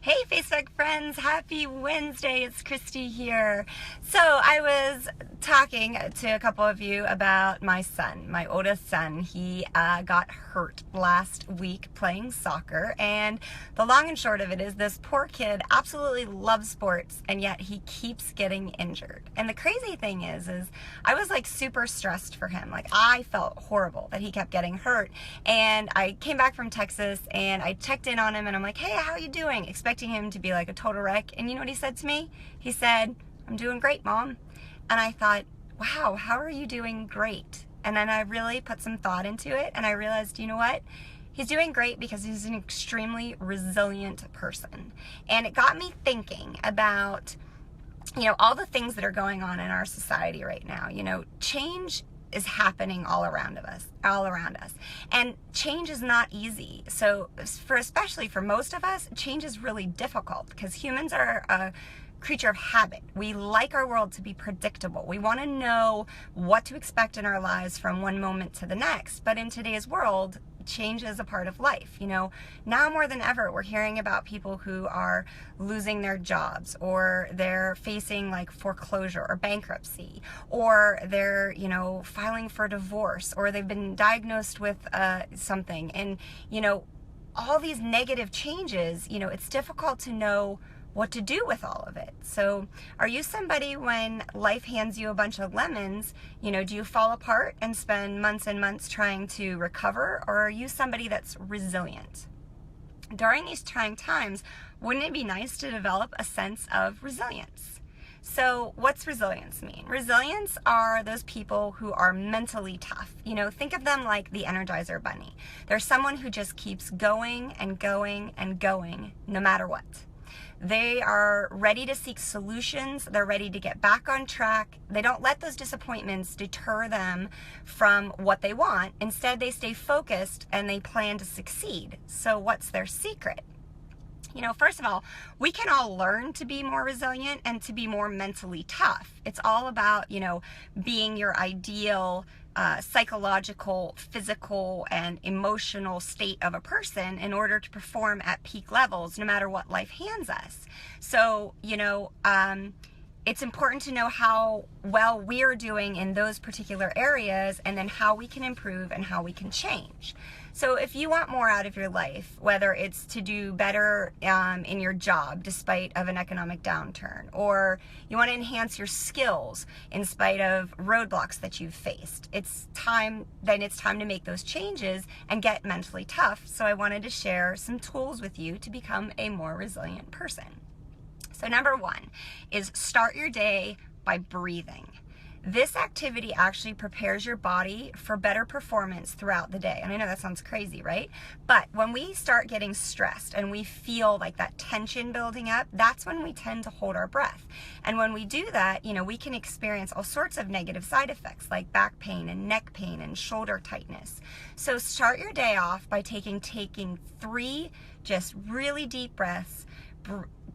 Hey Facebook friends, happy Wednesday, it's Christy here. So I was talking to a couple of you about my son, my oldest son. He got hurt last week playing soccer, and the long and short of it is this poor kid absolutely loves sports, and yet he keeps getting injured. And the crazy thing is I was like super stressed for him. Like I felt horrible that he kept getting hurt, and I came back from Texas and I checked in on him and I'm like, hey, how are you doing? Expecting him to be like a total wreck. And you know what he said to me? He said, I'm doing great, Mom. And I thought, wow, how are you doing great? And then I really put some thought into it and I realized, you know what? He's doing great because he's an extremely resilient person. And it got me thinking about, all the things that are going on in our society right now. Change is happening all around us. And change is not easy. So especially for most of us, change is really difficult because humans are a creature of habit. We like our world to be predictable. We want to know what to expect in our lives from one moment to the next. But in today's world, change is a part of life. Now more than ever, we're hearing about people who are losing their jobs, or they're facing like foreclosure or bankruptcy, or they're, filing for divorce, or they've been diagnosed with something. And, all these negative changes, it's difficult to know what to do with all of it. So are you somebody, when life hands you a bunch of lemons, do you fall apart and spend months and months trying to recover? Or are you somebody that's resilient? During these trying times, wouldn't it be nice to develop a sense of resilience? So what's resilience mean? Resilience are those people who are mentally tough. Think of them like the Energizer Bunny. They're someone who just keeps going and going and going no matter what. They are ready to seek solutions. They're ready to get back on track. They don't let those disappointments deter them from what they want. Instead, they stay focused and they plan to succeed. So what's their secret? First of all, we can all learn to be more resilient and to be more mentally tough. It's all about, being your ideal psychological, physical, and emotional state of a person in order to perform at peak levels, no matter what life hands us. So, it's important to know how well we're doing in those particular areas, and then how we can improve and how we can change. So if you want more out of your life, whether it's to do better in your job despite of an economic downturn, or you want to enhance your skills in spite of roadblocks that you've faced, it's time to make those changes and get mentally tough. So I wanted to share some tools with you to become a more resilient person. So number one is start your day by breathing. This activity actually prepares your body for better performance throughout the day. And I know that sounds crazy, right? But when we start getting stressed and we feel like that tension building up, that's when we tend to hold our breath. And when we do that, we can experience all sorts of negative side effects like back pain and neck pain and shoulder tightness. So start your day off by taking 3 just really deep breaths.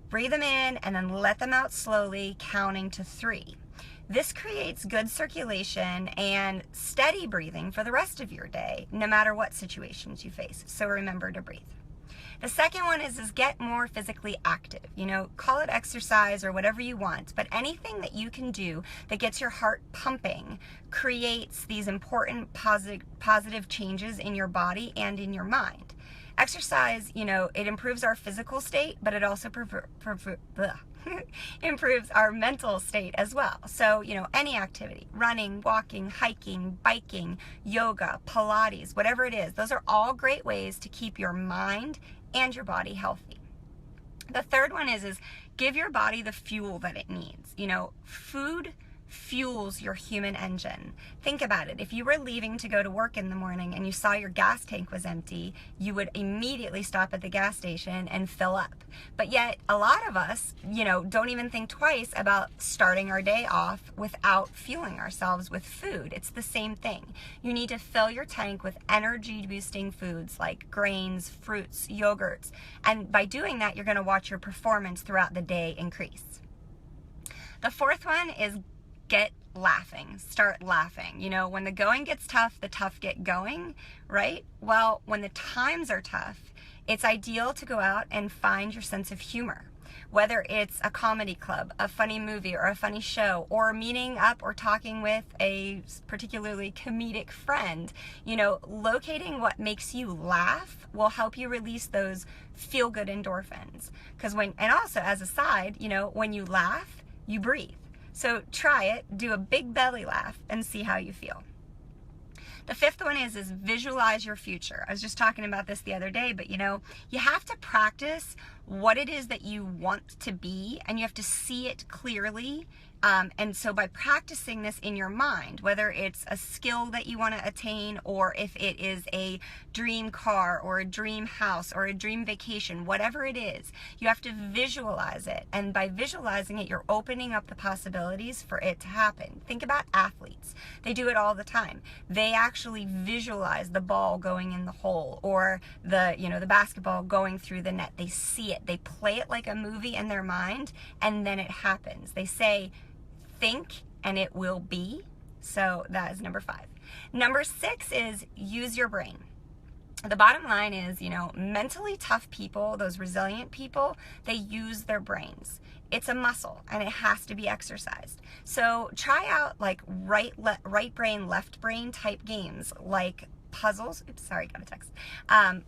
Breathe them in and then let them out slowly, counting to 3. This creates good circulation and steady breathing for the rest of your day, no matter what situations you face. So remember to breathe. The second one is get more physically active. Call it exercise or whatever you want, but anything that you can do that gets your heart pumping creates these important positive changes in your body and in your mind. Exercise, it improves our physical state, but it also improves our mental state as well. So, any activity, running, walking, hiking, biking, yoga, Pilates, whatever it is, those are all great ways to keep your mind and your body healthy. The third one is give your body the fuel that it needs. Food fuels your human engine. Think about it. If you were leaving to go to work in the morning and you saw your gas tank was empty, you would immediately stop at the gas station and fill up. But yet a lot of us, don't even think twice about starting our day off without fueling ourselves with food. It's the same thing. You need to fill your tank with energy boosting foods like grains, fruits, yogurts. And by doing that, you're going to watch your performance throughout the day increase. The fourth one is get laughing. Start laughing. When the going gets tough, the tough get going, right? Well, when the times are tough, It's ideal to go out and find your sense of humor. Whether it's a comedy club, a funny movie, or a funny show, or meeting up or talking with a particularly comedic friend, locating what makes you laugh will help you release those feel-good endorphins. And also as a side, when you laugh, you breathe. So try it, do a big belly laugh, and see how you feel. The fifth one is visualize your future. I was just talking about this the other day, but you have to practice what it is that you want to be, and you have to see it clearly. And so by practicing this in your mind, whether it's a skill that you want to attain, or if it is a dream car or a dream house or a dream vacation, whatever it is, you have to visualize it. And by visualizing it, you're opening up the possibilities for it to happen. Think about athletes. They do it all the time. They actually visualize the ball going in the hole, or the basketball going through the net. They see it. They play it like a movie in their mind, and then it happens. They say, think and it will be. So that is number 5. Number 6 is use your brain. The bottom line is, mentally tough people, those resilient people, they use their brains. It's a muscle and it has to be exercised. So try out like right brain, left brain type games like puzzles. Oops, sorry, got a text.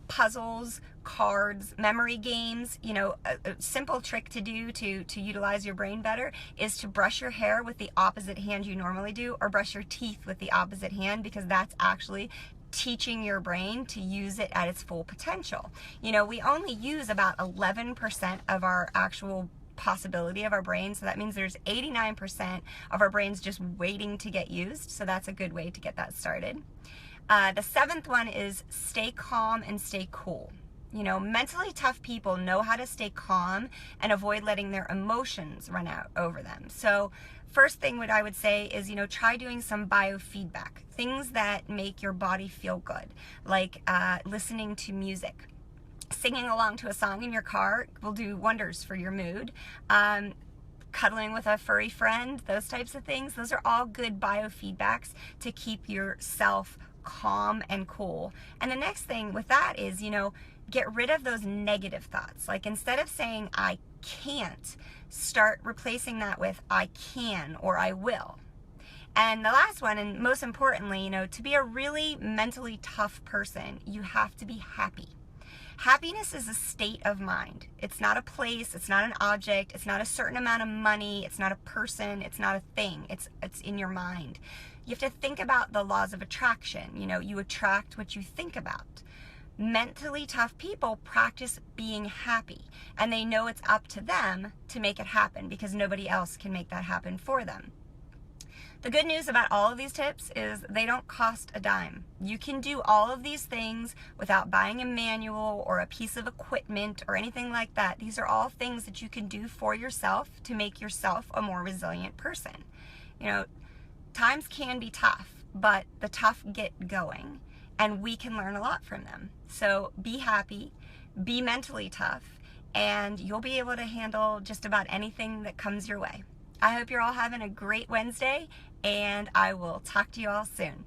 Puzzles, cards, memory games. A simple trick to do to utilize your brain better is to brush your hair with the opposite hand you normally do, or brush your teeth with the opposite hand, because that's actually teaching your brain to use it at its full potential. We only use about 11% of our actual possibility of our brain, so that means there's 89% of our brains just waiting to get used. So that's a good way to get that started. The 7th one is stay calm and stay cool. Mentally tough people know how to stay calm and avoid letting their emotions run out over them. So first thing what I would say is, try doing some biofeedback, things that make your body feel good, like listening to music. Singing along to a song in your car will do wonders for your mood. Cuddling with a furry friend, those types of things, those are all good biofeedbacks to keep yourself calm and cool. And the next thing with that is, get rid of those negative thoughts. Like, instead of saying I can't, start replacing that with I can or I will. And the last one, and most importantly, to be a really mentally tough person, you have to be happy. Happiness is a state of mind. It's not a place, it's not an object, it's not a certain amount of money, it's not a person, it's not a thing, it's in your mind. You have to think about the laws of attraction. You attract what you think about. Mentally tough people practice being happy, and they know it's up to them to make it happen, because nobody else can make that happen for them. The good news about all of these tips is they don't cost a dime. You can do all of these things without buying a manual or a piece of equipment or anything like that. These are all things that you can do for yourself to make yourself a more resilient person. Times can be tough, but the tough get going, and we can learn a lot from them. So be happy, be mentally tough, and you'll be able to handle just about anything that comes your way. I hope you're all having a great Wednesday, and I will talk to you all soon.